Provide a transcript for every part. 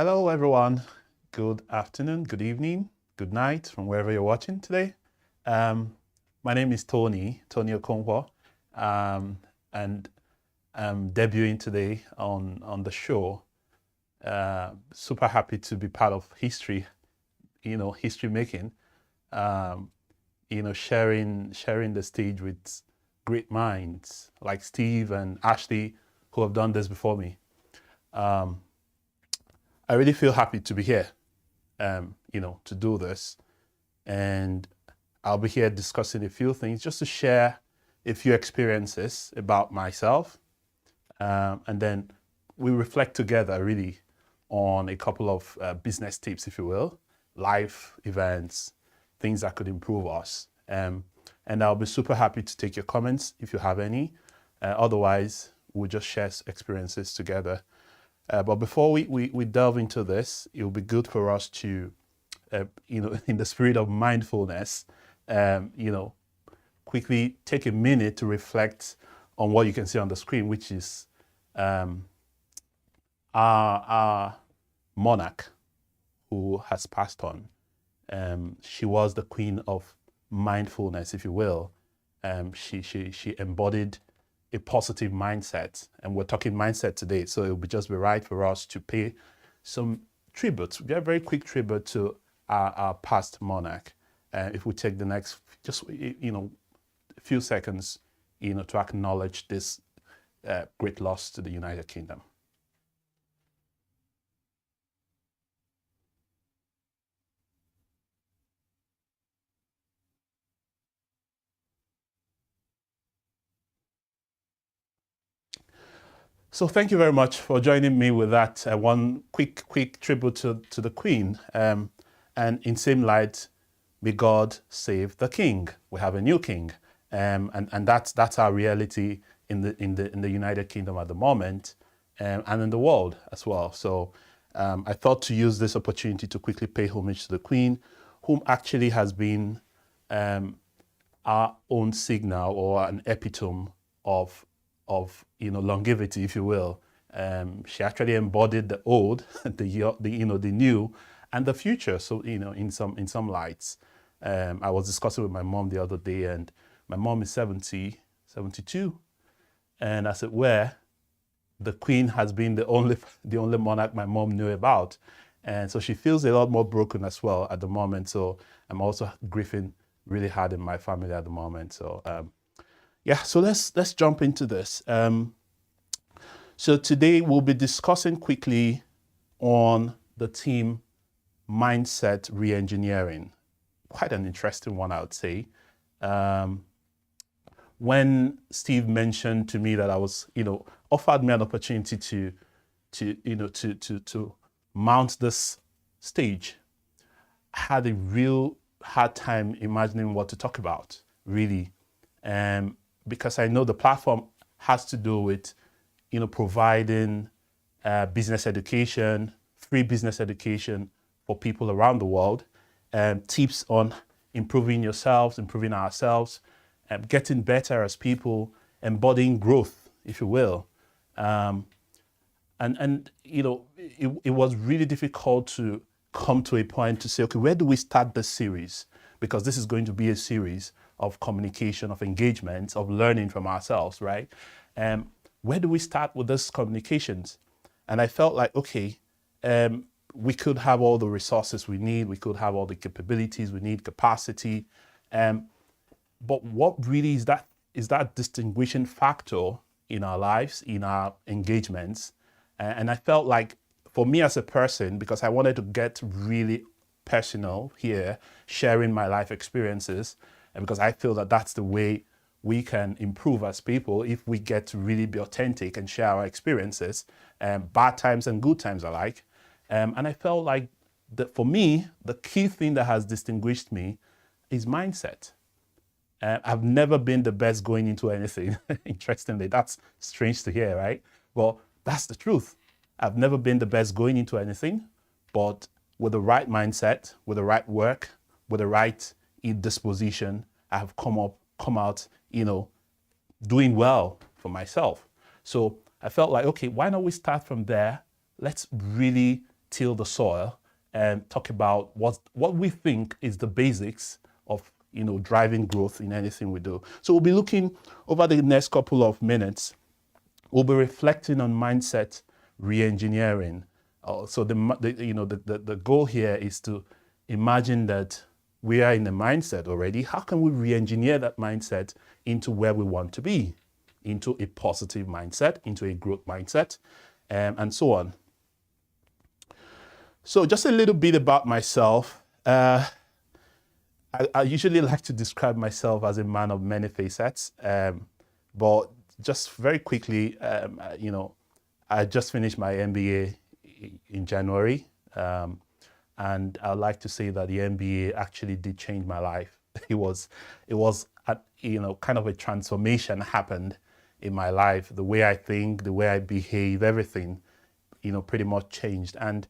Hello, everyone. Good afternoon, good evening, good night from wherever you're watching today. My name is Tony Okonkwo, and I'm debuting today on the show. Super happy to be part of history, history making, sharing the stage with great minds like Steve and Ashley who have done this before me. I really feel happy to be here, to do this. And I'll be here discussing a few things just to share a few experiences about myself. And then we reflect together really on a couple of business tips, if you will, life events, things that could improve us. And I'll be super happy to take your comments if you have any. Otherwise, we'll just share experiences together. But before we delve into this, it will be good for us to, in the spirit of mindfulness, quickly take a minute to reflect on what you can see on the screen, which is our monarch who has passed on. She was the queen of mindfulness, if you will. She embodied a positive mindset, and we're talking mindset today, so it would just be right for us to pay some tribute, a very quick tribute to our past monarch. If we take the next a few seconds to acknowledge this great loss to the United Kingdom. So thank you very much for joining me with that one quick tribute to the Queen. And in same light, may God save the King. We have a new King, and that's our reality in the United Kingdom at the moment, and in the world as well. So I thought to use this opportunity to quickly pay homage to the Queen, whom actually has been our own signal or an epitome of longevity, if you will. She actually embodied the old, the new, and the future. So in some lights, I was discussing with my mom the other day, and my mom is 72, and as it were, the Queen has been the only monarch my mom knew about, and so she feels a lot more broken as well at the moment. So I'm also grieving really hard in my family at the moment. So. Yeah, so let's jump into this. So today we'll be discussing quickly on the theme mindset reengineering. Quite an interesting one, I would say. When Steve mentioned to me that I was, offered me an opportunity to mount this stage, I had a real hard time imagining what to talk about, really. Because I know the platform has to do with, providing business education, free business education for people around the world, tips on improving yourselves, improving ourselves, getting better as people, embodying growth, if you will. It was really difficult to come to a point to say, okay, where do we start this series? Because this is going to be a series of communication, of engagement, of learning from ourselves, right? Where do we start with these communications? And I felt like, okay, we could have all the resources we need, we could have all the capabilities we need, capacity, but what really is that distinguishing factor in our lives, in our engagements? And I felt like, for me as a person, because I wanted to get really personal here, sharing my life experiences, and because I feel that that's the way we can improve as people, if we get to really be authentic and share our experiences, bad times and good times alike. And I felt like that for me, the key thing that has distinguished me is mindset. I've never been the best going into anything. Interestingly, that's strange to hear, right? Well, that's the truth. I've never been the best going into anything, but with the right mindset, with the right work, with the right disposition, I have come out, doing well for myself. So I felt like, okay, why don't we start from there? Let's really, till the soil and talk about what we think is the basics of driving growth in anything we do. So we'll be looking over the next couple of minutes. We'll be reflecting on mindset re-engineering. So the goal here is to imagine that we are in a mindset already. How can we re-engineer that mindset into where we want to be, into a positive mindset, into a growth mindset, and so on. So just a little bit about myself. I usually like to describe myself as a man of many facets, but just very quickly, I just finished my MBA in January, and I'd like to say that the MBA actually did change my life. It was kind of a transformation happened in my life. The way I think, the way I behave, everything, pretty much changed. And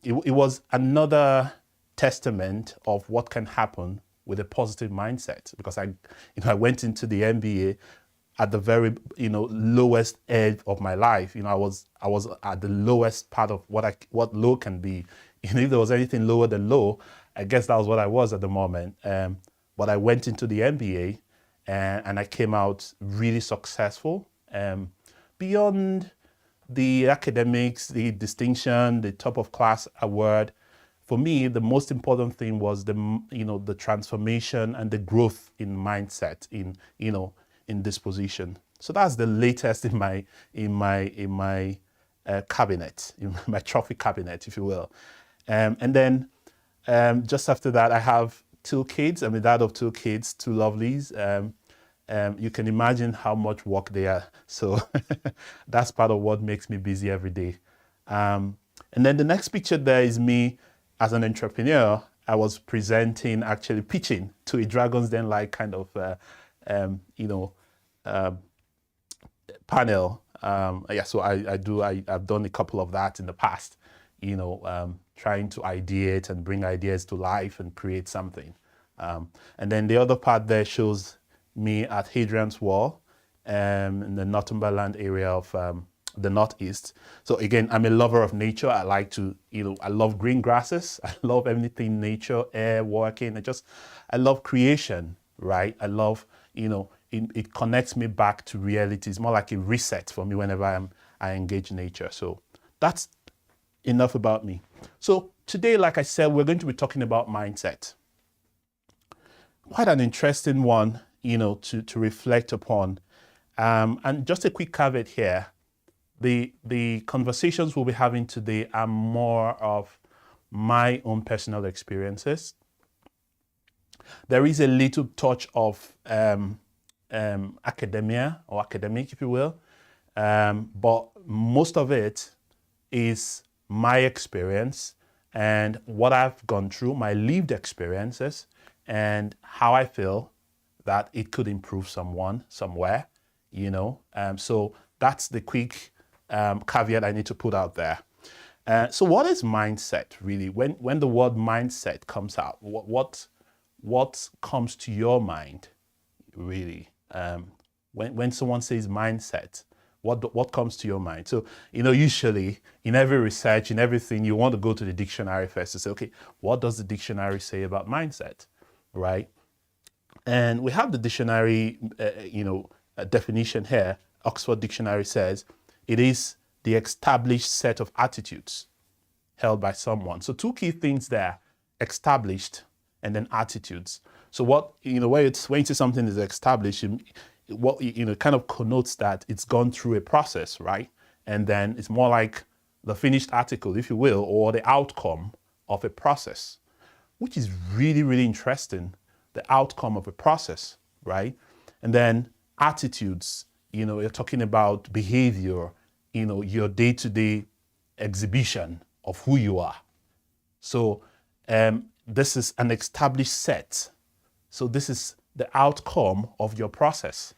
it was another testament of what can happen with a positive mindset, because I went into the MBA at the very lowest edge of my life. I was at the lowest part of what low can be. If there was anything lower than low, I guess that was what I was at the moment. But I went into the MBA and I came out really successful. Beyond the academics, the distinction, the top of class award, for me, the most important thing was the transformation and the growth in mindset, in disposition. So that's the latest in my cabinet, in my trophy cabinet, if you will. And then just after that, I have 2 kids. I'm a dad of 2 kids, 2 lovelies. You can imagine how much work they are. So that's part of what makes me busy every day. And then the next picture there is me as an entrepreneur. I was presenting, actually pitching to a Dragon's Den-like kind of, panel. So I've done a couple of that in the past, trying to ideate and bring ideas to life and create something. And then the other part there shows me at Hadrian's Wall in the Northumberland area of the Northeast. So again, I'm a lover of nature. I like to, I love green grasses. I love anything nature, air, walking. I love creation, right? I love, it connects me back to reality. It's more like a reset for me whenever I engage nature. So that's enough about me. So today, like I said, we're going to be talking about mindset. Quite an interesting one, to reflect upon. And just a quick caveat here. The conversations we'll be having today are more of my own personal experiences. There is a little touch of academia or academic, if you will, but most of it is my experience and what I've gone through, my lived experiences, and how I feel that it could improve someone somewhere, So that's the quick caveat I need to put out there. So what is mindset really? When the word mindset comes out, what comes to your mind really? When someone says mindset, what comes to your mind? So, usually in every research, in everything, you want to go to the dictionary first to say, okay, what does the dictionary say about mindset, right? And we have the dictionary, definition here. Oxford Dictionary says it is the established set of attitudes held by someone. So 2 key things there: established and then attitudes. So when you say something is established, it kind of connotes that it's gone through a process, right? And then it's more like the finished article, if you will, or the outcome of a process, which is really, really interesting. The outcome of a process, right? And then attitudes, you're talking about behavior, your day-to-day exhibition of who you are. So this is an established set. So this is the outcome of your process.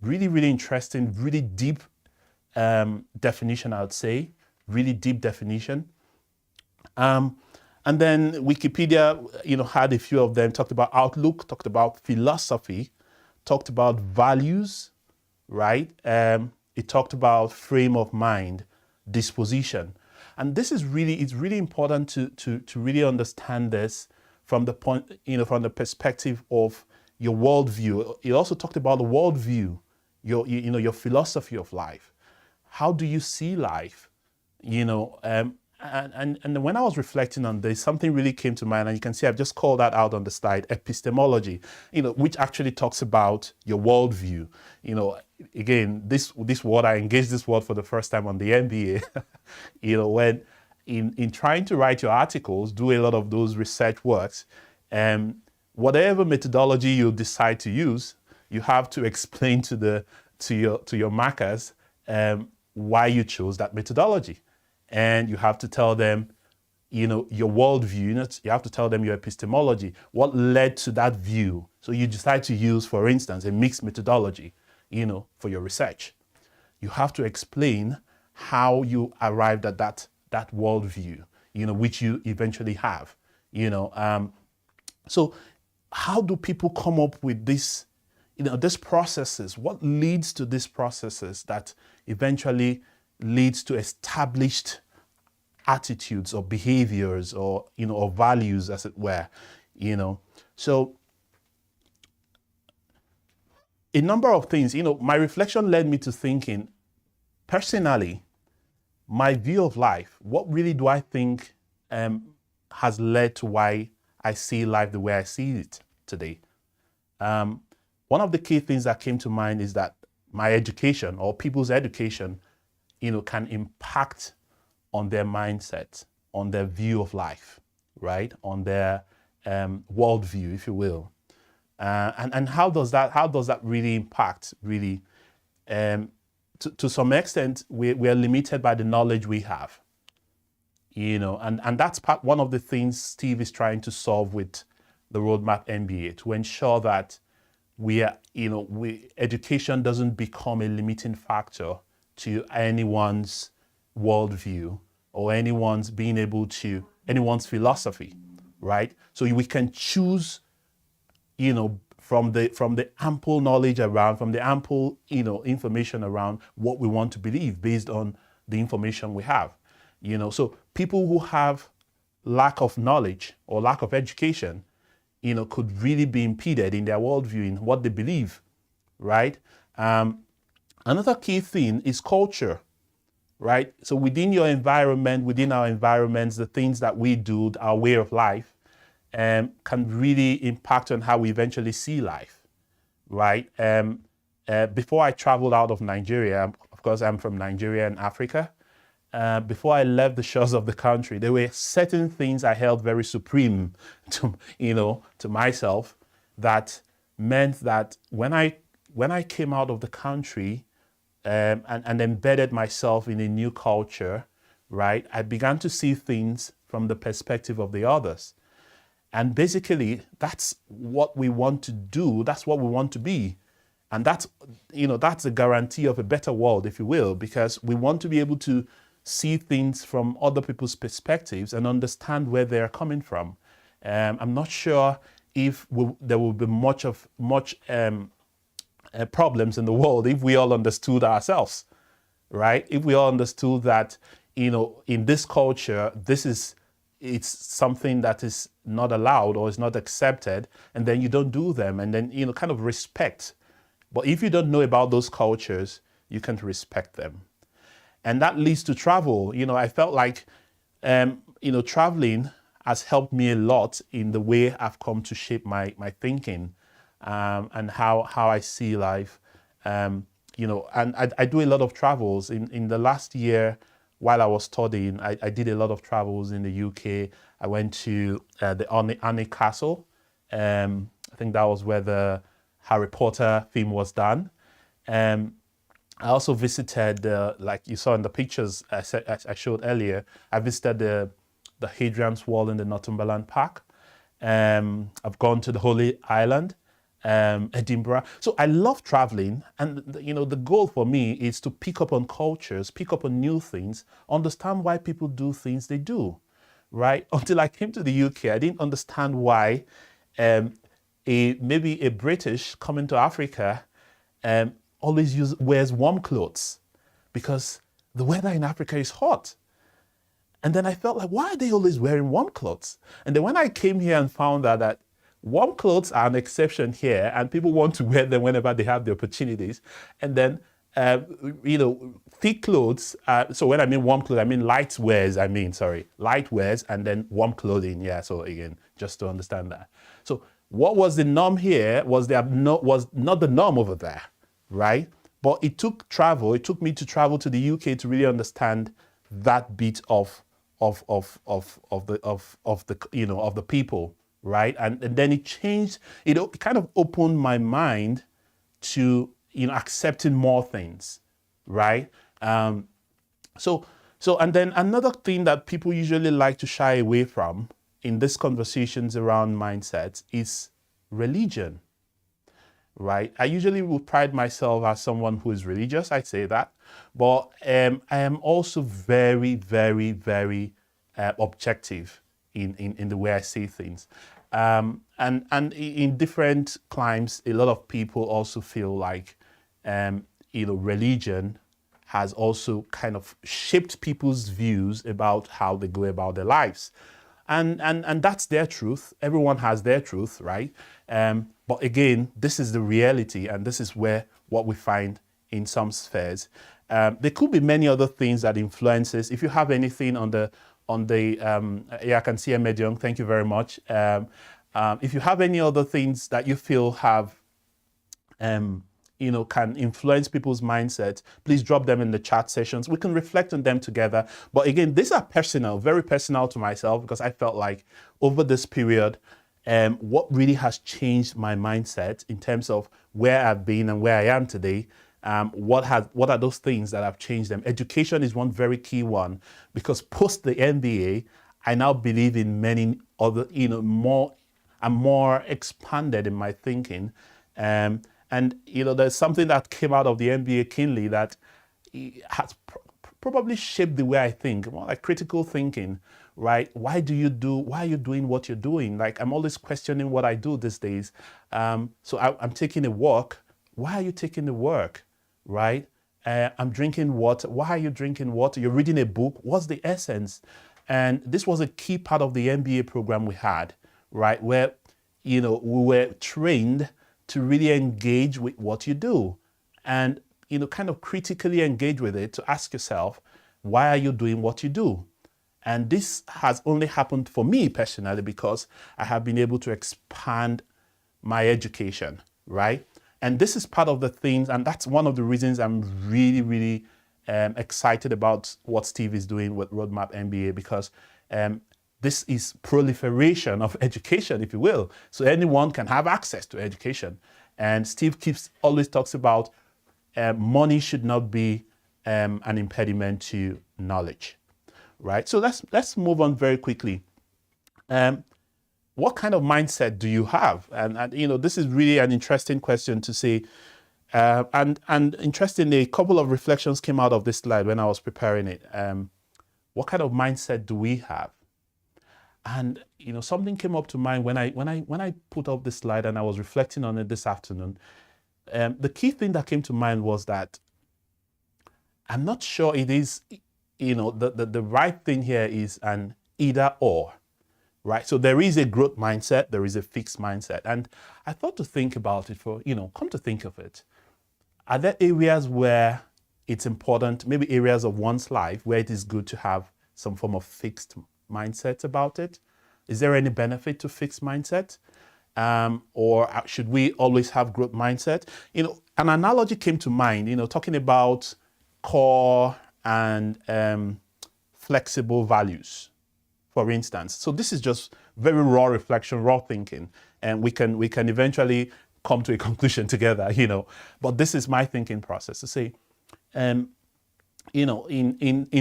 Really, really interesting, really deep definition, I would say. Really deep definition. And then Wikipedia, had a few of them, talked about outlook, talked about philosophy, talked about values, right? It talked about frame of mind, disposition. And this is really, it's really important to really understand this from the point, from the perspective of your worldview. It also talked about the worldview, your philosophy of life. How do you see life? And when I was reflecting on this, something really came to mind, and you can see I've just called that out on the slide, epistemology, which actually talks about your worldview. Again, this word, I engaged this word for the first time on the MBA, when in trying to write your articles, do a lot of those research works, whatever methodology you decide to use, you have to explain to your markers why you chose that methodology. And you have to tell them, your worldview, you have to tell them your epistemology, what led to that view. So you decide to use, for instance, a mixed methodology, for your research. You have to explain how you arrived at that worldview, which you eventually have, So how do people come up with this, these processes? What leads to these processes that eventually leads to established attitudes or behaviors or or values, as it were, So a number of things, my reflection led me to thinking, personally, my view of life, what really do I think has led to why I see life the way I see it today? One of the key things that came to mind is that my education, or people's education, can impact on their mindset, on their view of life, right? On their worldview, if you will. And how does that really impact? Really, to some extent, we are limited by the knowledge we have, and that's one of the things Steve is trying to solve with the Roadmap MBA, to ensure that education doesn't become a limiting factor to anyone's worldview or anyone's philosophy, right? So we can choose, from the ample knowledge around, from the ample, information around what we want to believe based on the information we have, So people who have lack of knowledge or lack of education, could really be impeded in their worldview, in what they believe, right? Another key thing is culture, right? So within your environment, within our environments, the things that we do, our way of life, can really impact on how we eventually see life, right? Before I traveled out of Nigeria, of course, I'm from Nigeria and Africa. Before I left the shores of the country, there were certain things I held very supreme to myself, that meant that when I came out of the country, and embedded myself in a new culture, right, I began to see things from the perspective of the others. And basically, that's what we want to do. That's what we want to be. And that's a guarantee of a better world, if you will, because we want to be able to see things from other people's perspectives and understand where they're coming from. I'm not sure if there will be much problems in the world if we all understood ourselves, right? If we all understood that, in this culture, it's something that is not allowed or is not accepted, and then you don't do them, and then, kind of respect. But if you don't know about those cultures, you can't respect them. And that leads to travel. I felt like, traveling has helped me a lot in the way I've come to shape my thinking, and how I see life. And I do a lot of travels. In the last year, while I was studying, I did a lot of travels in the UK. I went to the Annie Castle. I think that was where the Harry Potter theme was done. I also visited, like you saw in the pictures I showed earlier, I visited the Hadrian's Wall in the Northumberland Park. I've gone to the Holy Island, Edinburgh. So I love traveling, and the goal for me is to pick up on cultures, pick up on new things, understand why people do things they do, right? Until I came to the UK, I didn't understand why maybe a British coming to Africa always wears warm clothes, because the weather in Africa is hot. And then I felt like, why are they always wearing warm clothes? And then when I came here and found out that warm clothes are an exception here, and people want to wear them whenever they have the opportunities. And then, thick clothes. So when I mean warm clothes, I mean light wears. Light wears, and then warm clothing. Yeah. So again, just to understand that. So what was the norm here was not the norm over there, right? But it took travel. It took me to travel to the UK to really understand that bit of the people, right? And then it changed. It kind of opened my mind to accepting more things, right? So and then another thing that people usually like to shy away from in these conversations around mindsets is religion, right? I usually would pride myself as someone who is religious, I'd say that, but I am also very, very, very objective in the way I see things. And in different climes, a lot of people also feel like, religion has also kind of shaped people's views about how they go about their lives. And that's their truth. Everyone has their truth, right? But again, this is the reality, and this is what we find in some spheres. There could be many other things that influences. If you have anything on the I can see a medium. Thank you very much. If you have any other things that you feel have can influence people's mindsets, please drop them in the chat sessions. We can reflect on them together. But again, these are personal, very personal to myself, because I felt like over this period, what really has changed my mindset in terms of where I've been and where I am today. What are those things that have changed them? Education is one very key one, because post the MBA, I now believe in many other, I'm more expanded in my thinking. And there's something that came out of the MBA keenly that has probably shaped the way I think, more like critical thinking, right? Why are you doing what you're doing? Like, I'm always questioning what I do these days. So I'm taking a walk. Why are you taking the work, right? I'm drinking water. Why are you drinking water? You're reading a book. What's the essence? And this was a key part of the MBA program we had, right? Where, we were trained to really engage with what you do and, kind of critically engage with it, to ask yourself, why are you doing what you do? And this has only happened for me personally because I have been able to expand my education, right? And this is part of the things, and that's one of the reasons I'm really, really excited about what Steve is doing with Roadmap MBA, because this is proliferation of education, if you will. So anyone can have access to education. And Steve always talks about money should not be an impediment to knowledge, right? So let's move on very quickly. What kind of mindset do you have? And this is really an interesting question to say. And interestingly, a couple of reflections came out of this slide when I was preparing it. What kind of mindset do we have? And something came up to mind when I put up this slide and I was reflecting on it this afternoon. The key thing that came to mind was that I'm not sure it is, the right thing here is an either or, right? So there is a growth mindset, there is a fixed mindset. And I thought to think about it come to think of it. Are there areas where it's important, maybe areas of one's life where it is good to have some form of fixed mindset about it? Is there any benefit to fixed mindset? Or should we always have growth mindset? An analogy came to mind, talking about core and flexible values, for instance. So this is just very raw reflection, raw thinking, and we can eventually come to a conclusion together, But this is my thinking process to say, in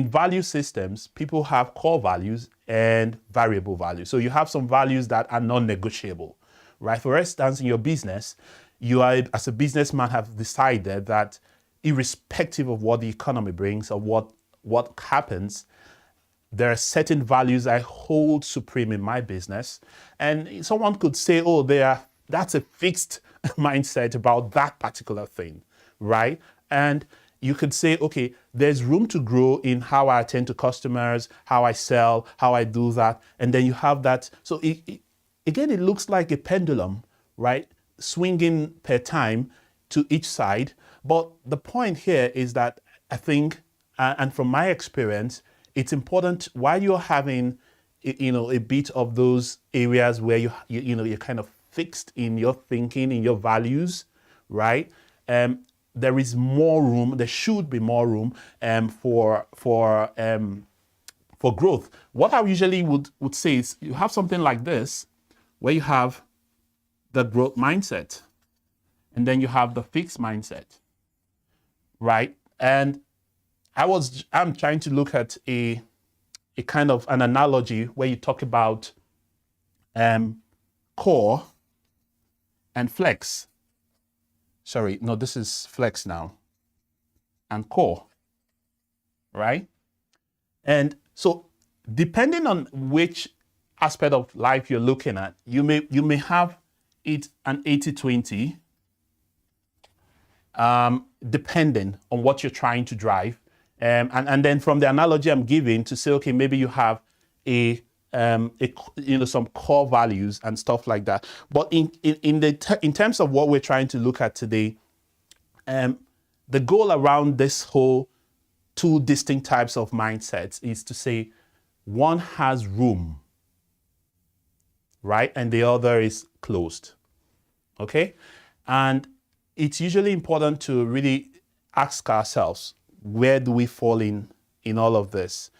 value systems, people have core values and variable values. So you have some values that are non-negotiable, right? For instance, in your business, you are, as a businessman, have decided that irrespective of what the economy brings or what happens, there are certain values I hold supreme in my business. And someone could say, oh, that's a fixed mindset about that particular thing, right? And you could say, okay, there's room to grow in how I attend to customers, how I sell, how I do that. And then you have that. So again, it looks like a pendulum, right? Swinging per time to each side. But the point here is that I think, and from my experience, it's important while you're having, a bit of those areas where you're kind of fixed in your thinking, in your values, right? There is more room. There should be more room for growth. What I usually would say is you have something like this, where you have the growth mindset, and then you have the fixed mindset, right? And I'm trying to look at a kind of an analogy where you talk about core and flex. Sorry, no, this is flex now. And core, right? And so depending on which aspect of life you're looking at, you may have it an 80-20, depending on what you're trying to drive. And then from the analogy I'm giving to say, okay, maybe you have some core values and stuff like that. But in terms of what we're trying to look at today, the goal around this whole two distinct types of mindsets is to say one has room, right? And the other is closed, okay? And it's usually important to really ask ourselves, where do we fall in all of this?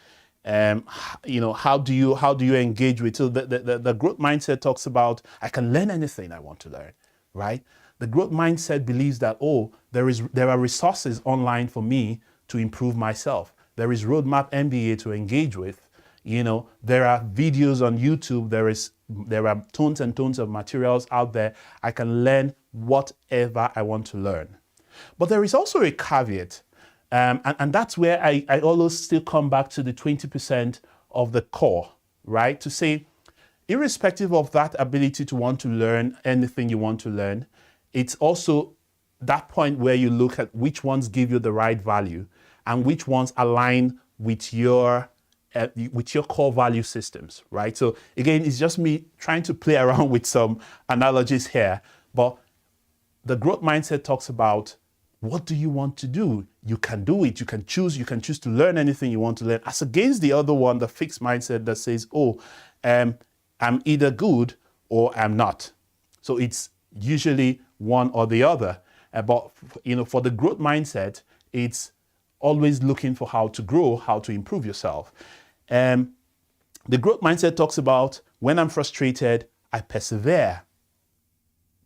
How do you engage with? So the growth mindset talks about, I can learn anything I want to learn, right? The growth mindset believes that, there are resources online for me to improve myself. There is Roadmap MBA to engage with. There are videos on YouTube. There are tons and tons of materials out there. I can learn whatever I want to learn. But there is also a caveat. And that's where I always still come back to the 20% of the core, right? To say, irrespective of that ability to want to learn anything you want to learn, it's also that point where you look at which ones give you the right value and which ones align with your core value systems, right? So again, it's just me trying to play around with some analogies here, but the growth mindset talks about, what do you want to do? You can do it. You can choose to learn anything you want to learn, as against the other one, the fixed mindset that says, I'm either good or I'm not. So it's usually one or the other. But for the growth mindset, it's always looking for how to grow, how to improve yourself. The growth mindset talks about, when I'm frustrated, I persevere,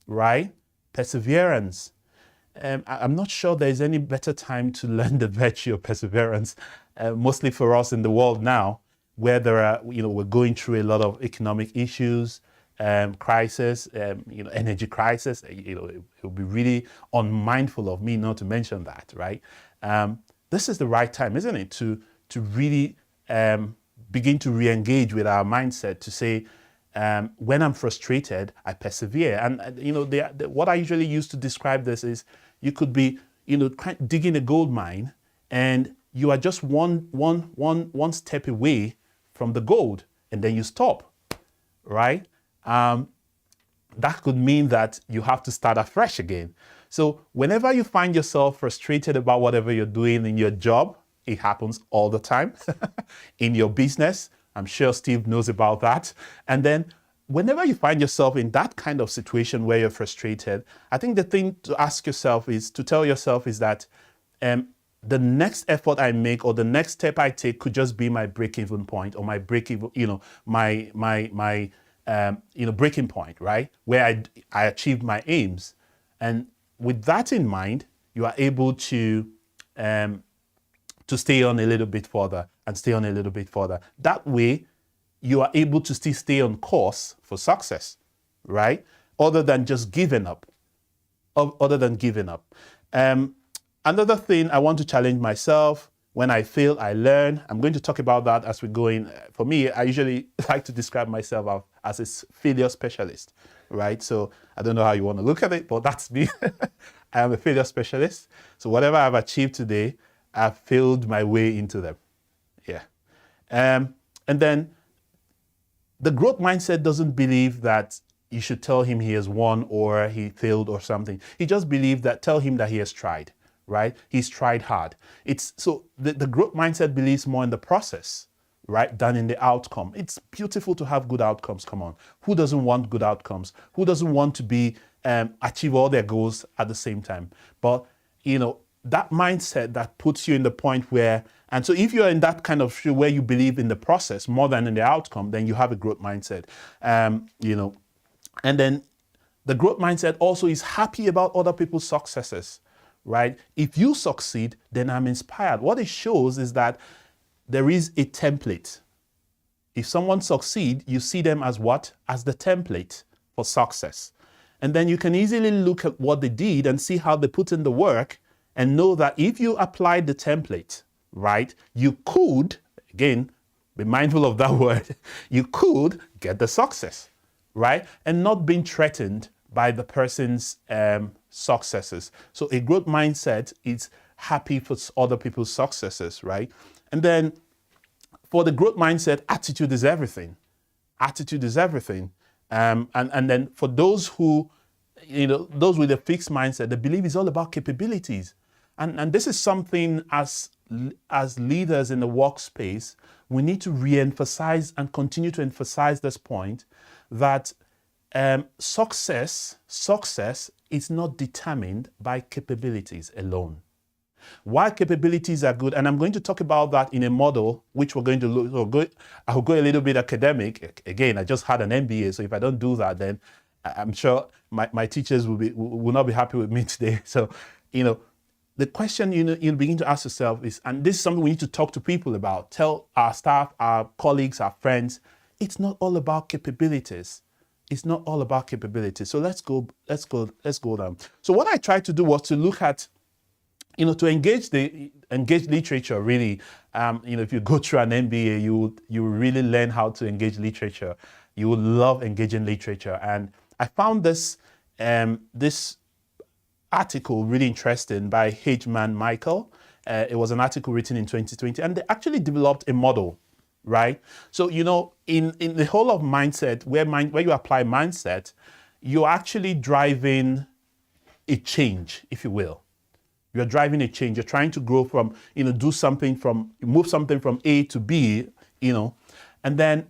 right? Perseverance. I'm not sure there's any better time to learn the virtue of perseverance, mostly for us in the world now, where we're going through a lot of economic issues, crisis, energy crisis. It would be really unmindful of me not to mention that, right? This is the right time, isn't it, to really begin to re-engage with our mindset, to say, when I'm frustrated, I persevere. And what I usually use to describe this is, you could be, digging a gold mine, and you are just one step away from the gold, and then you stop, right? That could mean that you have to start afresh again. So whenever you find yourself frustrated about whatever you're doing in your job, it happens all the time. In your business, I'm sure Steve knows about that. And then whenever you find yourself in that kind of situation where you're frustrated, I think the thing to ask yourself is, to tell yourself is that the next effort I make or the next step I take could just be my break-even point, or my break-even, my breaking point, right? Where I achieved my aims. And with that in mind, you are able to stay on a little bit further and stay on a little bit further. That way, you are able to still stay on course for success, right? Other than just giving up. Another thing, I want to challenge myself. When I fail, I learn. I'm going to talk about that as we go in. For me, I usually like to describe myself as a failure specialist, right? So I don't know how you want to look at it, but that's me. I am a failure specialist. So whatever I've achieved today, I've failed my way into them. Yeah. And then the growth mindset doesn't believe that you should tell him he has won or he failed or something. He just believes that tell him that he has tried, right? He's tried hard. So the growth mindset believes more in the process, right, than in the outcome. It's beautiful to have good outcomes. Come on. Who doesn't want good outcomes? Who doesn't want to achieve all their goals at the same time? But, that mindset that puts you in the point where, and so if you're in that kind of where you believe in the process more than in the outcome, then you have a growth mindset. And then the growth mindset also is happy about other people's successes, right? If you succeed, then I'm inspired. What it shows is that there is a template. If someone succeeds, you see them as what? As the template for success. And then you can easily look at what they did and see how they put in the work and know that if you applied the template, right, you could, again, be mindful of that word, you could get the success, right? And not being threatened by the person's successes. So a growth mindset is happy for other people's successes, right? And then for the growth mindset, attitude is everything. Attitude is everything. And then for those who, those with a fixed mindset, they believe it's all about capabilities. And this is something as leaders in the workspace, we need to re-emphasize and continue to emphasize this point that success is not determined by capabilities alone. While capabilities are good, and I'm going to talk about that in a model which we're going to look, I'll go a little bit academic. Again, I just had an MBA, so if I don't do that, then I'm sure my teachers will not be happy with me today. So, the question you begin to ask yourself is, and this is something we need to talk to people about, tell our staff, our colleagues, our friends, it's not all about capabilities. It's not all about capabilities. So let's go down. So what I tried to do was to look at, to engage literature really. If you go through an MBA, you really learn how to engage literature. You will love engaging literature. And I found this article really interesting by Hageman Michael. It was an article written in 2020, and they actually developed a model, right? So, in the whole of mindset, where you apply mindset, you're actually driving a change, if you will. You're driving a change. You're trying to grow from, move something from A to B, and then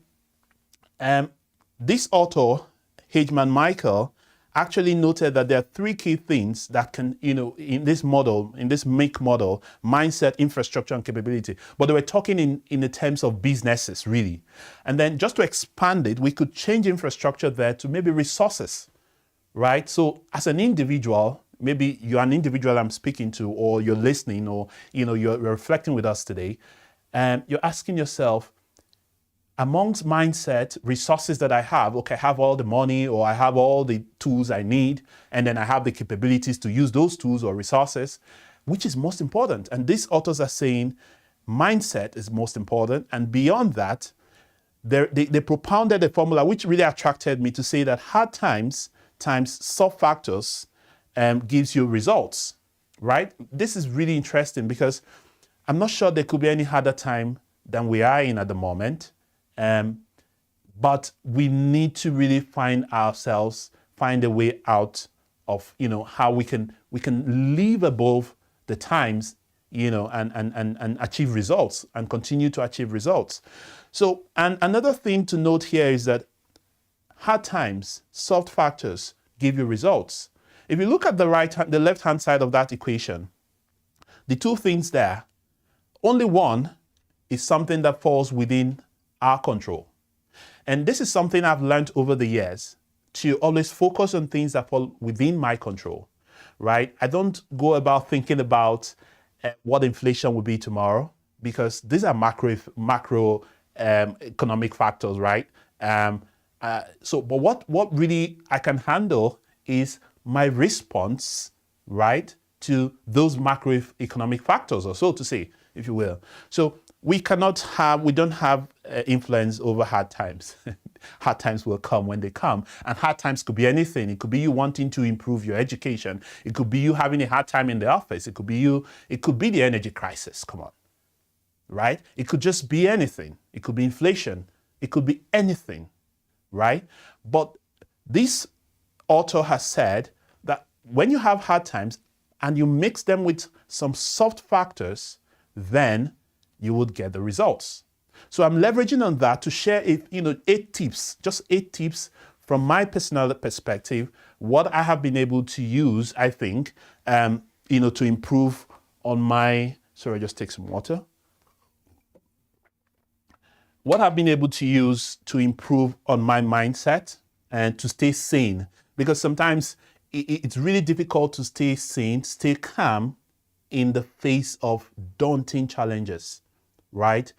this author, Hageman Michael, actually noted that there are three key things that can, in this model, in this make model, mindset, infrastructure, and capability. But they were talking in the terms of businesses, really. And then just to expand it, we could change infrastructure there to maybe resources, right? So as an individual, maybe you're an individual I'm speaking to, or you're listening, or, you're reflecting with us today, and you're asking yourself, amongst mindset, resources that I have, okay, I have all the money, or I have all the tools I need, and then I have the capabilities to use those tools or resources, which is most important? And these authors are saying mindset is most important. And beyond that, they propounded a formula which really attracted me to say that hard times soft factors gives you results, right? This is really interesting because I'm not sure there could be any harder time than we are in at the moment. But we need to really find a way out of, how we can live above the times, and achieve results and continue to achieve results. So, and another thing to note here is that hard times, soft factors give you results. If you look at the left-hand side of that equation, the two things there, only one is something that falls within our control. And this is something I've learned over the years, to always focus on things that fall within my control, right? I don't go about thinking about what inflation will be tomorrow, because these are macro economic factors, right? But what really I can handle is my response, right, to those macroeconomic factors, or so to say, if you will. So we don't have influence over hard times. hard times will come when they come. And hard times could be anything. It could be you wanting to improve your education. It could be you having a hard time in the office. It could be the energy crisis. Come on, right? It could just be anything. It could be inflation. It could be anything, right? But this author has said that when you have hard times and you mix them with some soft factors, then you would get the results. So I'm leveraging on that to share 8 tips, just 8 tips from my personal perspective, what I have been able to use, I think, to improve on my, sorry, just take some water. What I've been able to use to improve on my mindset and to stay sane, because sometimes it's really difficult to stay sane, stay calm in the face of daunting challenges, right?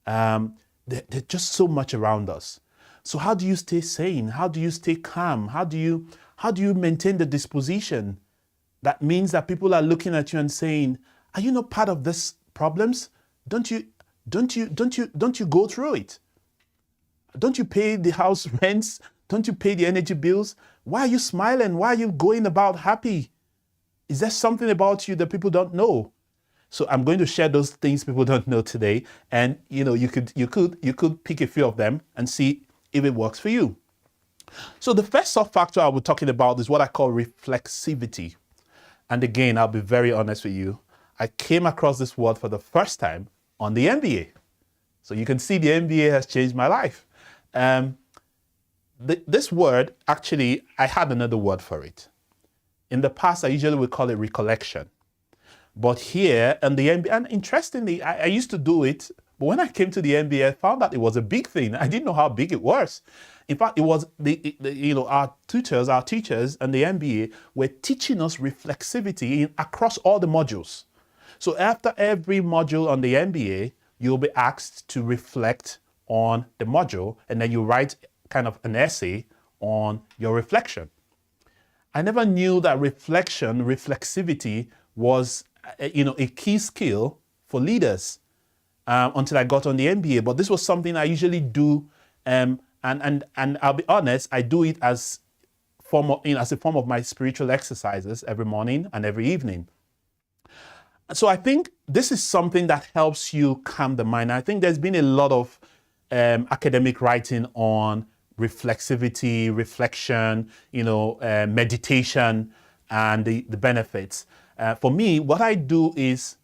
There's just so much around us. So how do you stay sane? How do you stay calm? How do you maintain the disposition? That means that people are looking at you and saying, "Are you not part of these problems? Don't you go through it? Don't you pay the house rents? Don't you pay the energy bills? Why are you smiling? Why are you going about happy? Is there something about you that people don't know?" So I'm going to share those things people don't know today, and you could pick a few of them and see if it works for you. So the first soft factor I was talking about is what I call reflexivity. And again, I'll be very honest with you. I came across this word for the first time on the MBA. So you can see the MBA has changed my life. This word, actually, I had another word for it. In the past, I usually would call it recollection. But here in the MBA, and interestingly, I used to do it, but when I came to the MBA, I found that it was a big thing. I didn't know how big it was. In fact, it was our teachers and the MBA were teaching us reflexivity across all the modules. So after every module on the MBA, you'll be asked to reflect on the module, and then you write kind of an essay on your reflection. I never knew that reflexivity was a key skill for leaders until I got on the MBA. But this was something I usually do, and I'll be honest, I do it as a form of my spiritual exercises every morning and every evening. So I think this is something that helps you calm the mind. I think there's been a lot of academic writing on reflexivity, reflection, meditation, and the benefits. For me, what I do is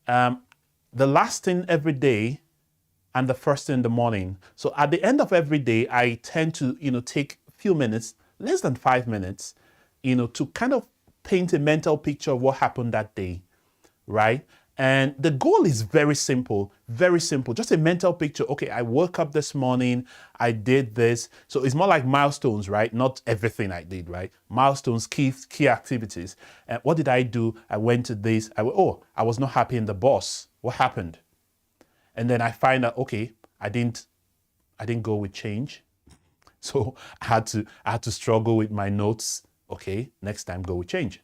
the last thing every day and the first thing in the morning. So at the end of every day, I tend to, take a few minutes, less than 5 minutes, to kind of paint a mental picture of what happened that day, right? And the goal is very simple, just a mental picture. Okay, I woke up this morning, I did this. So it's more like milestones, right? Not everything I did, right? Milestones, key activities. And what did I do? I went to this. I was not happy in the boss. What happened? And then I find out, okay, I didn't go with change. So I had to struggle with my notes. Okay, next time go with change.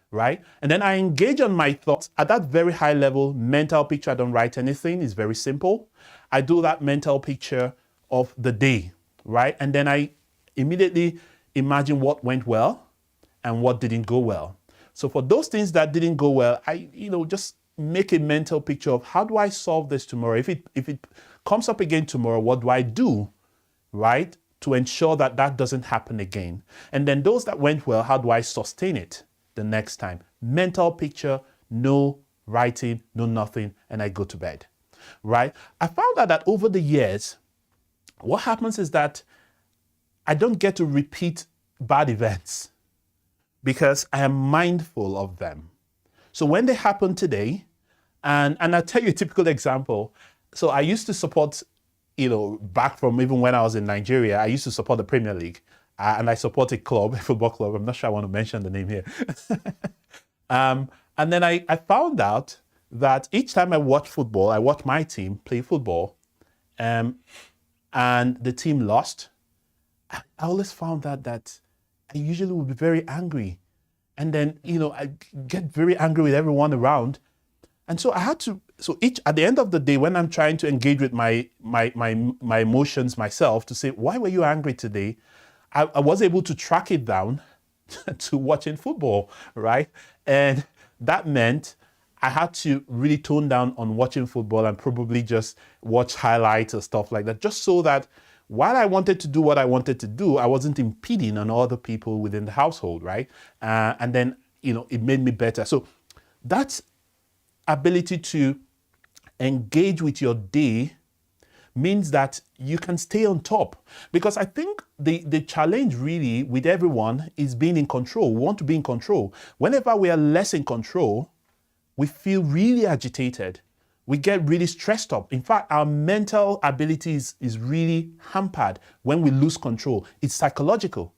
Right? And then I engage on my thoughts at that very high level mental picture. I don't write anything. It's very simple. I do that mental picture of the day, right? And then I immediately imagine what went well and what didn't go well. So for those things that didn't go well, I, just make a mental picture of how do I solve this tomorrow? If it comes up again tomorrow, what do I do, right? To ensure that that doesn't happen again. And then those that went well, how do I sustain it the next time? Mental picture, no writing, no nothing, and I go to bed, right? I found out that over the years, what happens is that I don't get to repeat bad events because I am mindful of them. So when they happen today, and I'll tell you a typical example. So I used to support, back from even when I was in Nigeria, I used to support the Premier League. And I support a football club. I'm not sure I want to mention the name here. And then I found out that each time I watch football, I watch my team play football, and the team lost. I always found that I usually would be very angry. And then, I get very angry with everyone around. And so I had to, so each, at the end of the day, when I'm trying to engage with my emotions myself to say, why were you angry today? I was able to track it down to watching football, right? And that meant I had to really tone down on watching football and probably just watch highlights or stuff like that, just so that while I wanted to do what I wanted to do, I wasn't impeding on other people within the household, right? And then, it made me better. So that's ability to engage with your day means that you can stay on top. Because I think the challenge really with everyone is being in control. We want to be in control. Whenever we are less in control, we feel really agitated. We get really stressed up. In fact, our mental abilities is really hampered when we lose control. It's psychological.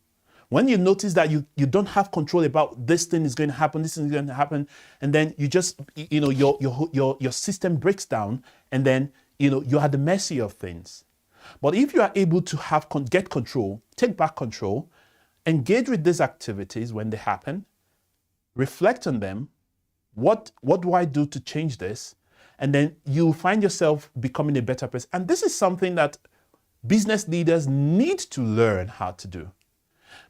When you notice that you don't have control about this thing is going to happen, this thing is going to happen, and then you just, your system breaks down, and then, you're at the mercy of things. But if you are able to get control, take back control, engage with these activities when they happen, reflect on them, what do I do to change this? And then you find yourself becoming a better person. And this is something that business leaders need to learn how to do.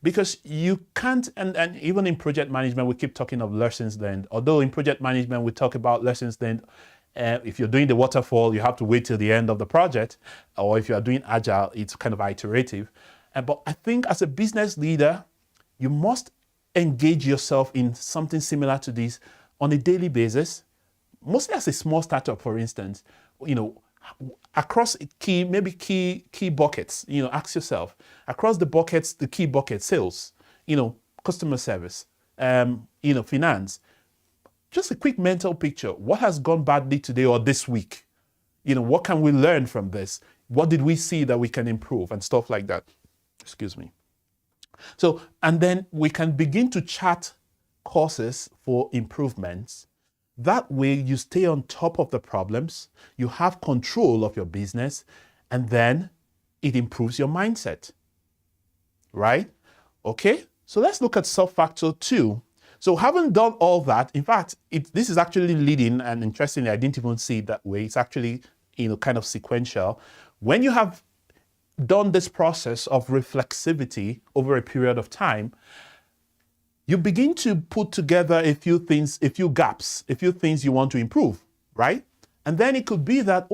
Because you can't, and even in project management, we keep talking of lessons learned. Although in project management, we talk about lessons learned. If you're doing the waterfall, you have to wait till the end of the project. Or if you are doing agile, it's kind of iterative. But I think as a business leader, you must engage yourself in something similar to this on a daily basis. Mostly as a small startup, for instance, across key buckets, ask yourself, across the buckets, the key buckets, sales, customer service, finance, just a quick mental picture. What has gone badly today or this week? What can we learn from this? What did we see that we can improve and stuff like that? Excuse me. So, and then we can begin to chart courses for improvements. That way you stay on top of the problems, you have control of your business, and then it improves your mindset, right? Okay, so let's look at sub-factor 2. So having done all that, in fact, this is actually leading, and interestingly, I didn't even see it that way. It's actually, kind of sequential. When you have done this process of reflexivity over a period of time, you begin to put together a few things, a few gaps, a few things you want to improve, right? And then it could be that,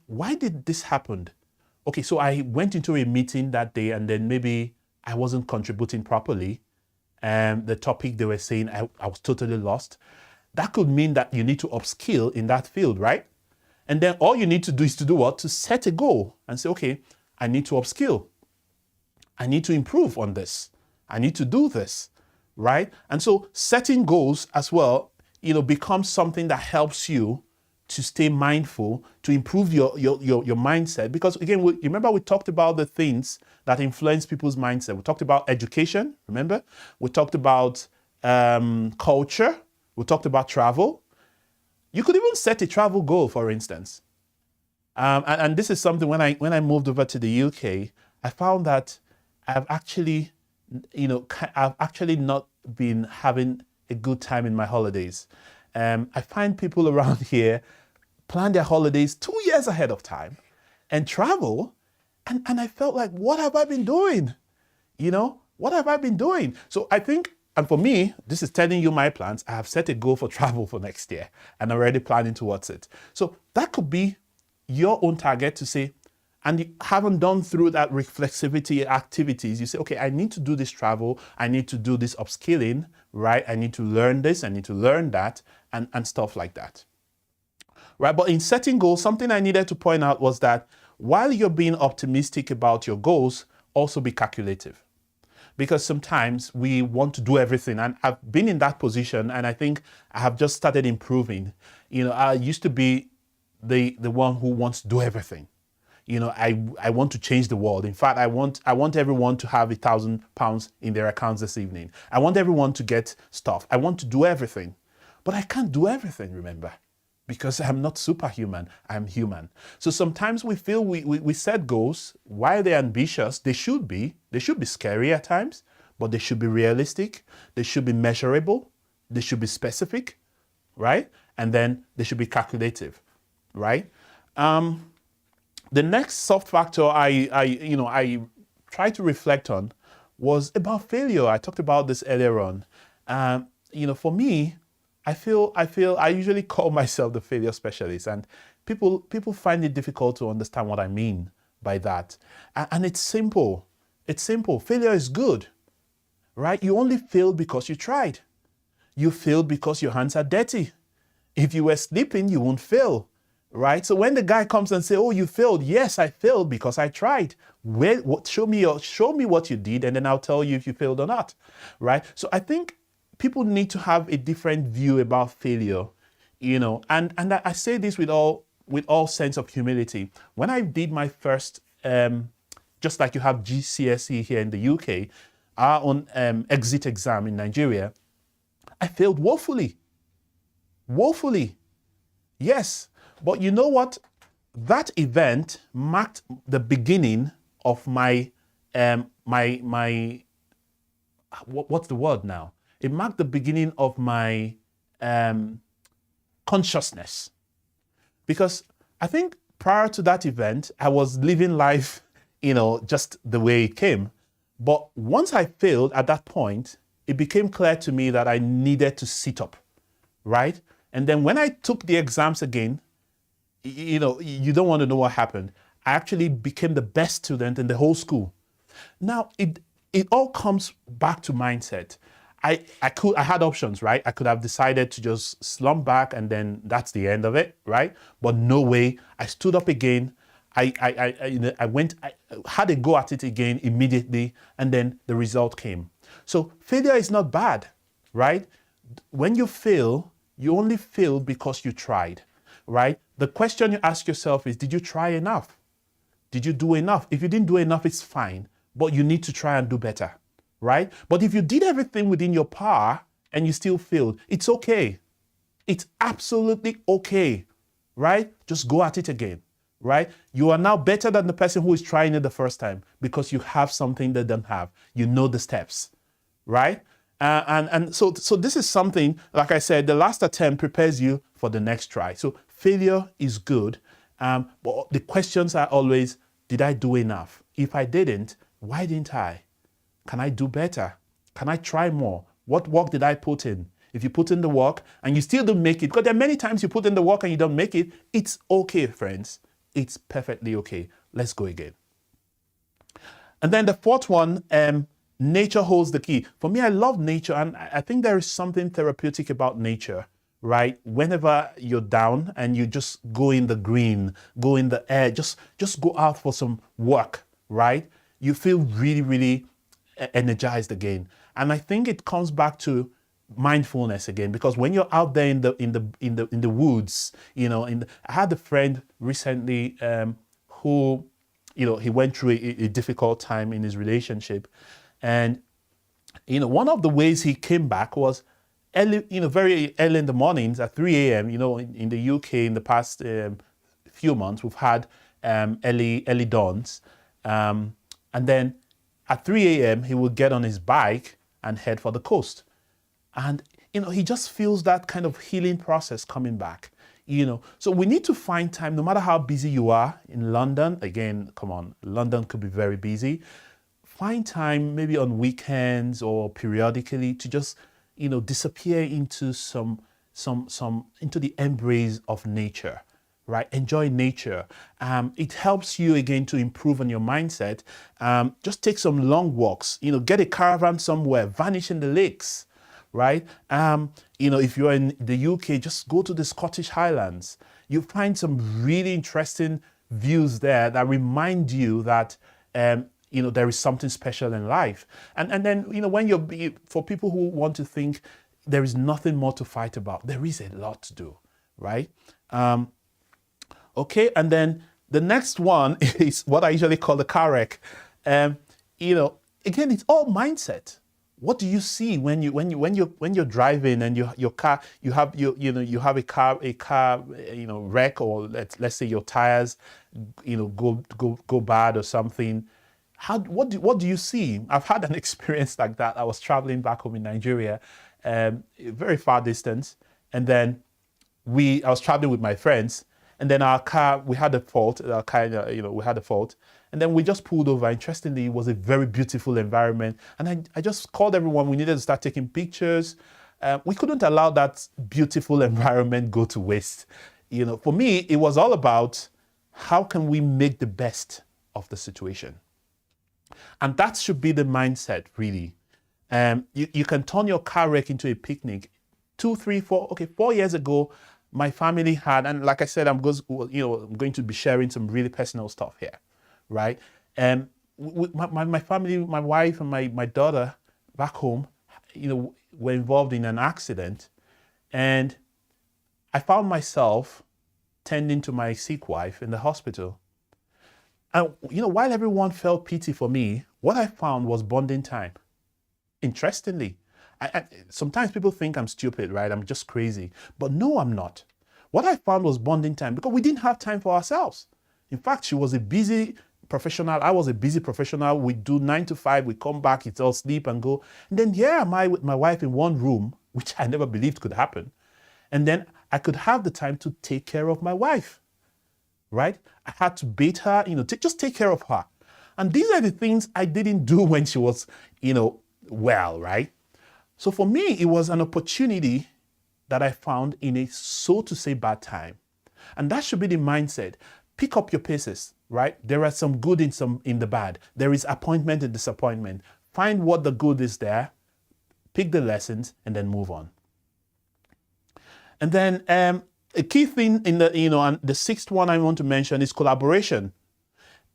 why did this happen? Okay, so I went into a meeting that day and then maybe I wasn't contributing properly. The topic they were saying, I was totally lost. That could mean that you need to upskill in that field, right? And then all you need to do is to do what? To set a goal and say, okay, I need to upskill. I need to improve on this. I need to do this, right? And so setting goals as well, becomes something that helps you to stay mindful, to improve your mindset. Because again, remember we talked about the things that influence people's mindset. We talked about education, remember? We talked about culture. We talked about travel. You could even set a travel goal, for instance. And this is something when I moved over to the UK, I found that I've actually not been having a good time in my holidays. I find people around here plan their holidays 2 years ahead of time and travel. And I felt like, what have I been doing? What have I been doing? So I think, and for me, this is telling you my plans. I have set a goal for travel for next year and I'm already planning towards it. So that could be your own target to say, and you haven't done through that reflexivity activities, you say, okay, I need to do this travel, I need to do this upskilling, right? I need to learn this, I need to learn that, and stuff like that. Right, but in setting goals, something I needed to point out was that while you're being optimistic about your goals, also be calculative. Because sometimes we want to do everything, and I've been in that position, and I think I have just started improving. I used to be the one who wants to do everything. I want to change the world. In fact, I want everyone to have £1,000 in their accounts this evening. I want everyone to get stuff. I want to do everything. But I can't do everything, remember, because I'm not superhuman, I'm human. So sometimes we feel we set goals, while they're ambitious, they should be scary at times, but they should be realistic, they should be measurable, they should be specific, right? And then they should be calculative, right? The next soft factor I try to reflect on was about failure. I talked about this earlier on. For me, I usually call myself the failure specialist, and people find it difficult to understand what I mean by that. And it's simple. It's simple. Failure is good, right? You only failed because you tried. You failed because your hands are dirty. If you were sleeping, you won't fail, right? So when the guy comes and say, "Oh, you failed," yes, I failed because I tried. Show me what you did, and then I'll tell you if you failed or not, right? So I think people need to have a different view about failure, and I say this with all sense of humility. When I did my first, just like you have GCSE here in the UK, our own exit exam in Nigeria, I failed woefully. Woefully. Yes. But you know what? That event marked the beginning of my what's the word now? It marked the beginning of my consciousness. Because I think prior to that event, I was living life, just the way it came. But once I failed at that point, it became clear to me that I needed to sit up, right? And then when I took the exams again, you don't want to know what happened. I actually became the best student in the whole school. Now, it all comes back to mindset. I had options, right? I could have decided to just slump back and then that's the end of it, right? But no way. I stood up again. I had a go at it again immediately, and then the result came. So failure is not bad, right? When you fail, you only failed because you tried, right? The question you ask yourself is, did you try enough? Did you do enough? If you didn't do enough, it's fine, but you need to try and do better, right? But if you did everything within your power and you still failed, it's okay. It's absolutely okay, right? Just go at it again, right? You are now better than the person who is trying it the first time because you have something they don't have. You know the steps, right? So this is something, like I said, the last attempt prepares you for the next try. So failure is good, but the questions are always, did I do enough? If I didn't, why didn't I? Can I do better? Can I try more? What work did I put in? If you put in the work and you still don't make it, because there are many times you put in the work and you don't make it, it's okay, friends. It's perfectly okay. Let's go again. And then the fourth one, nature holds the key. For me, I love nature, and I think there is something therapeutic about nature, right? Whenever you're down and you just go in the green, go in the air, just go out for some work, right? You feel really, really energized again. And I think it comes back to mindfulness again, because when you're out there in the woods, I had a friend recently who, he went through a difficult time in his relationship. And, one of the ways he came back was early, very early in the mornings at 3 a.m. In the UK in the past few months, we've had early dawns. And then at 3 a.m., he would get on his bike and head for the coast. And, he just feels that kind of healing process coming back, So we need to find time, no matter how busy you are in London. Again, come on, London could be very busy. Find time maybe on weekends or periodically to just, disappear into into the embrace of nature, right? Enjoy nature. It helps you again to improve on your mindset. Just take some long walks, get a caravan somewhere, vanish in the lakes, right? If you're in the UK, just go to the Scottish Highlands. You find some really interesting views there that remind you that, there is something special in life. And then, when for people who want to think there is nothing more to fight about, there is a lot to do, right? Okay, and then the next one is what I usually call the car wreck. Again, it's all mindset. What do you see when you're driving and your car, you have a car wreck, or let's say your tires go bad or something. What do you see? I've had an experience like that. I was traveling back home in Nigeria, a very far distance, And then I was traveling with my friends, and then our car, we had a fault, we had a fault. And then we just pulled over. Interestingly, it was a very beautiful environment. And I just called everyone. We needed to start taking pictures. We couldn't allow that beautiful environment go to waste. For me, it was all about how can we make the best of the situation? And that should be the mindset, really. You can turn your car wreck into a picnic. 2, 3, 4, 4 years ago, my family had, and like I said, I'm going to be sharing some really personal stuff here, right? My family, my wife and my daughter back home, were involved in an accident, and I found myself tending to my sick wife in the hospital. And, while everyone felt pity for me, what I found was bonding time. Interestingly, sometimes people think I'm stupid, right? I'm just crazy. But no, I'm not. What I found was bonding time because we didn't have time for ourselves. In fact, she was a busy professional. I was a busy professional. We do 9 to 5. We come back, it's all sleep and go. And then here am I with my wife in one room, which I never believed could happen. And then I could have the time to take care of my wife, right? I had to bathe her, just take care of her. And these are the things I didn't do when she was, well, right? So for me, it was an opportunity that I found in a, so to say, bad time. And that should be the mindset. Pick up your paces, right? There are some good in the bad. There is appointment and disappointment. Find what the good is there, pick the lessons, and then move on. And then a key thing in and the sixth one I want to mention is collaboration.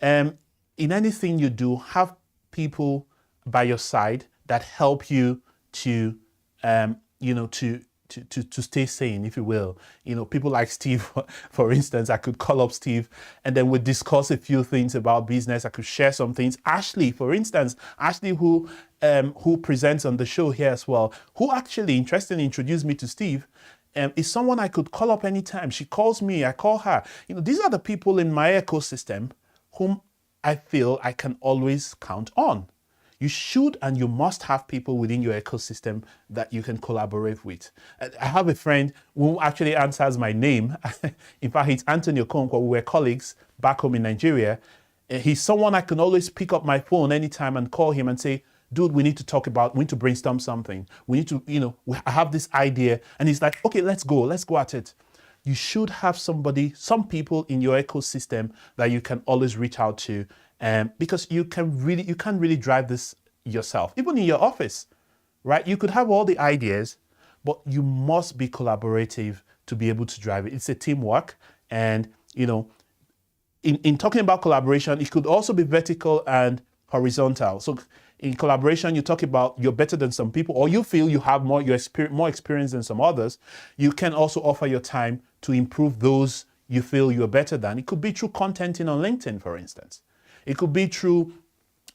In anything you do, have people by your side that help you to stay sane, if you will. People like Steve, for instance. I could call up Steve and then we'd discuss a few things about business. I could share some things. Ashley, for instance, who presents on the show here as well, who actually interestingly introduced me to Steve, is someone I could call up anytime. She calls me, I call her. These are the people in my ecosystem whom I feel I can always count on. You should and you must have people within your ecosystem that you can collaborate with. I have a friend who actually answers my name. In fact, it's Anthony Okonkwo. We were colleagues back home in Nigeria. He's someone I can always pick up my phone anytime and call him and say, dude, we need to brainstorm something. We need to, I have this idea. And he's like, okay, let's go at it. You should have some people in your ecosystem that you can always reach out to. Because you can't really drive this yourself, even in your office, right? You could have all the ideas, but you must be collaborative to be able to drive it. It's a teamwork. And, in talking about collaboration, it could also be vertical and horizontal. So in collaboration, you talk about you're better than some people, or you feel you have more experience than some others. You can also offer your time to improve those you feel you're better than. It could be through contenting on LinkedIn, for instance. It could be through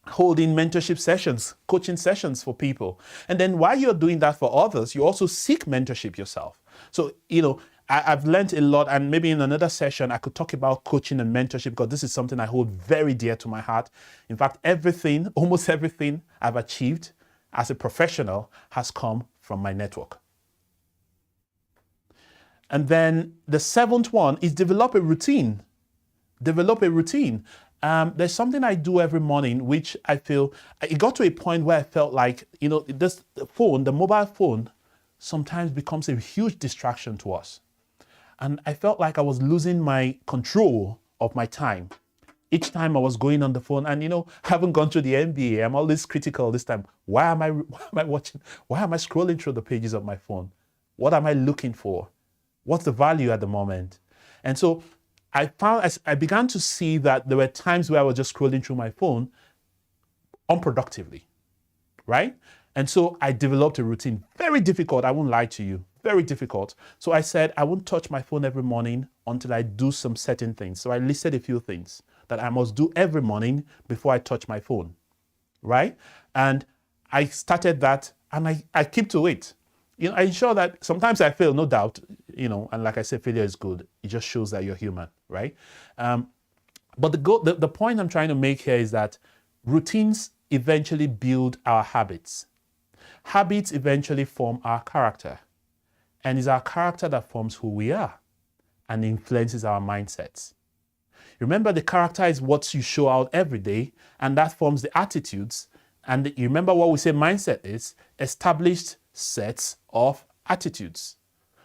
holding mentorship sessions, coaching sessions for people. And then while you're doing that for others, you also seek mentorship yourself. So, I've learned a lot, and maybe in another session, I could talk about coaching and mentorship because this is something I hold very dear to my heart. In fact, almost everything I've achieved as a professional has come from my network. And then the seventh one is develop a routine. There's something I do every morning, which I feel, it got to a point where I felt like, the mobile phone sometimes becomes a huge distraction to us. And I felt like I was losing my control of my time. Each time I was going on the phone and, I haven't gone through the MBA. I'm always critical this time. Why am I watching? Why am I scrolling through the pages of my phone? What am I looking for? What's the value at the moment? And so I began to see that there were times where I was just scrolling through my phone unproductively, right? And so I developed a routine. Very difficult, I won't lie to you, very difficult. So I said, I won't touch my phone every morning until I do some certain things. So I listed a few things that I must do every morning before I touch my phone, right? And I started that and I keep to it. I ensure that sometimes I fail, no doubt, and like I said, failure is good. It just shows that you're human, right? But the point I'm trying to make here is that routines eventually build our habits. Habits eventually form our character. And it's our character that forms who we are and influences our mindsets. Remember, the character is what you show out every day, and that forms the attitudes. And you remember what we say mindset is? Established sets of attitudes.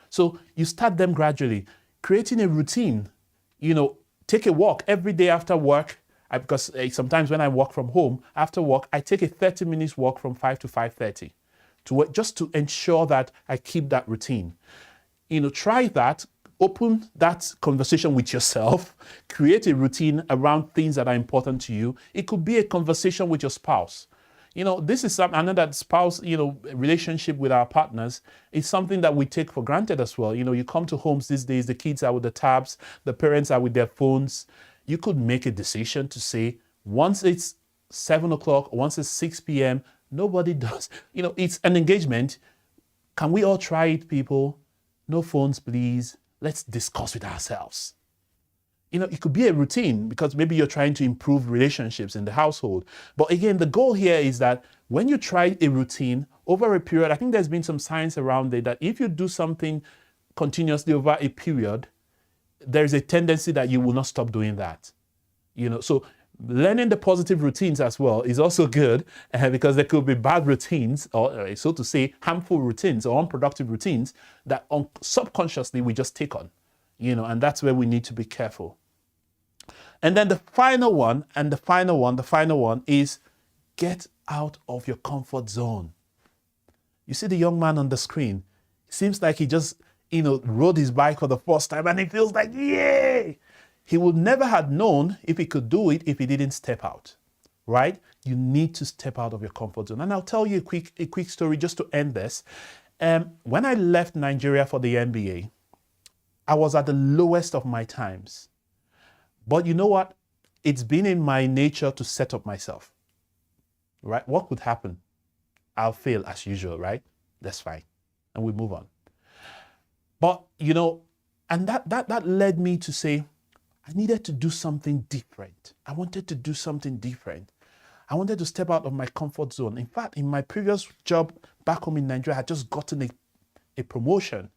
So you start them gradually, creating a routine. Take a walk every day after work. Because sometimes when I work from home, after work, I take a 30 minutes walk from 5 to 5:30 just to ensure that I keep that routine. Try that. Open that conversation with yourself, create a routine around things that are important to you. It could be a conversation with your spouse. This is I know that spouse, relationship with our partners is something that we take for granted as well. You come to homes these days, the kids are with the tabs, the parents are with their phones. You could make a decision to say, once it's 7 o'clock, once it's 6 p.m., nobody does. It's an engagement. Can we all try it, people? No phones, please. Let's discuss with ourselves. It could be a routine because maybe you're trying to improve relationships in the household. But again, the goal here is that when you try a routine over a period, I think there's been some science around it that if you do something continuously over a period, there's a tendency that you will not stop doing that. So learning the positive routines as well is also good because there could be bad routines or so to say harmful routines or unproductive routines that subconsciously we just take on, and that's where we need to be careful. And then the final one is get out of your comfort zone. You see the young man on the screen. It seems like he just, rode his bike for the first time and he feels like, yay! He would never have known if he could do it if he didn't step out, right? You need to step out of your comfort zone. And I'll tell you a quick story just to end this. When I left Nigeria for the MBA, I was at the lowest of my times. But you know what? It's been in my nature to set up myself, right? What could happen? I'll fail as usual, right? That's fine. And we move on. But, and that led me to say, I needed to do something different. I wanted to do something different. I wanted to step out of my comfort zone. In fact, in my previous job back home in Nigeria, I had just gotten a promotion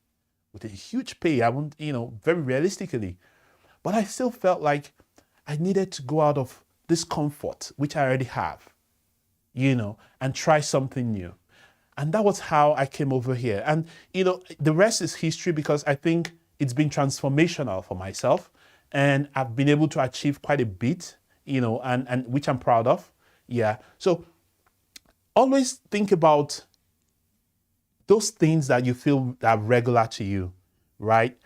with a huge pay. I want, very realistically. But I still felt like I needed to go out of this comfort, which I already have, and try something new. And that was how I came over here. And, the rest is history because I think it's been transformational for myself. And I've been able to achieve quite a bit, and which I'm proud of. Yeah. So always think about those things that you feel are regular to you, right?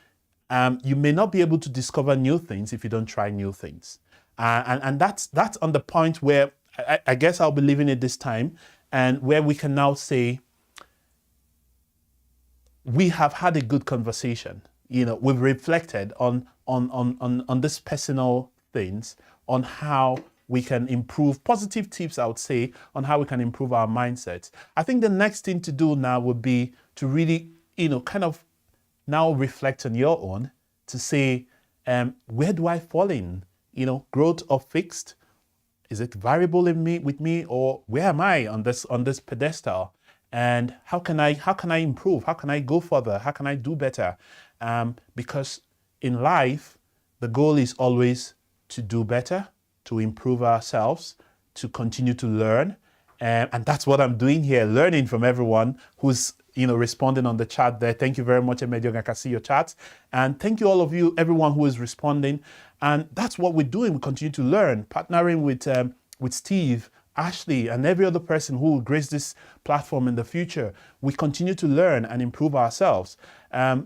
You may not be able to discover new things if you don't try new things. And that's on the point where I guess I'll be leaving it this time, and where we can now say, we have had a good conversation. We've reflected on this personal things, on how we can improve, positive tips, I would say, on how we can improve our mindsets. I think the next thing to do now would be to really, kind of now reflect on your own to say, where do I fall in? Growth or fixed? Is it variable with me, or where am I on this pedestal? And how can I improve? How can I go further? How can I do better? Because in life, the goal is always to do better, to improve ourselves, to continue to learn. And that's what I'm doing here, learning from everyone who's responding on the chat there. Thank you very much, Emediong. I can see your chats. And thank you all of you, everyone who is responding. And that's what we're doing. We continue to learn, partnering with Steve, Ashley, and every other person who will grace this platform in the future. We continue to learn and improve ourselves.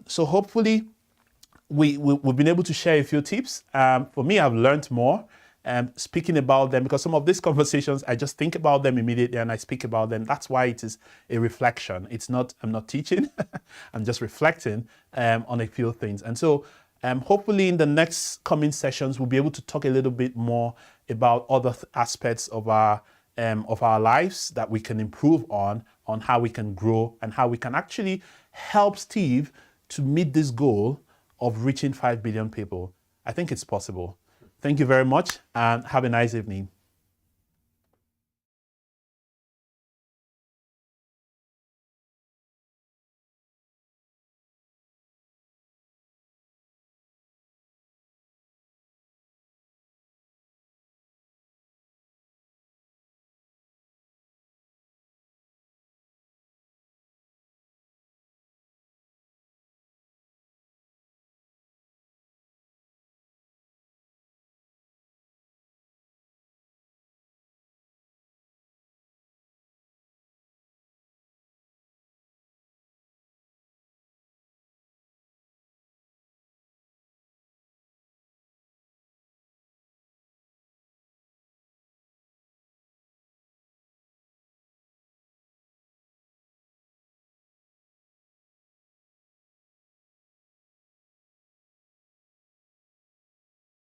So hopefully we've been able to share a few tips. For me, I've learned more. Speaking about them, because some of these conversations, I just think about them immediately and I speak about them. That's why it is a reflection. I'm not teaching, I'm just reflecting on a few things. And so hopefully in the next coming sessions, we'll be able to talk a little bit more about other aspects of our lives that we can improve on how we can grow and how we can actually help Steve to meet this goal of reaching 5 billion people. I think it's possible. Thank you very much and have a nice evening.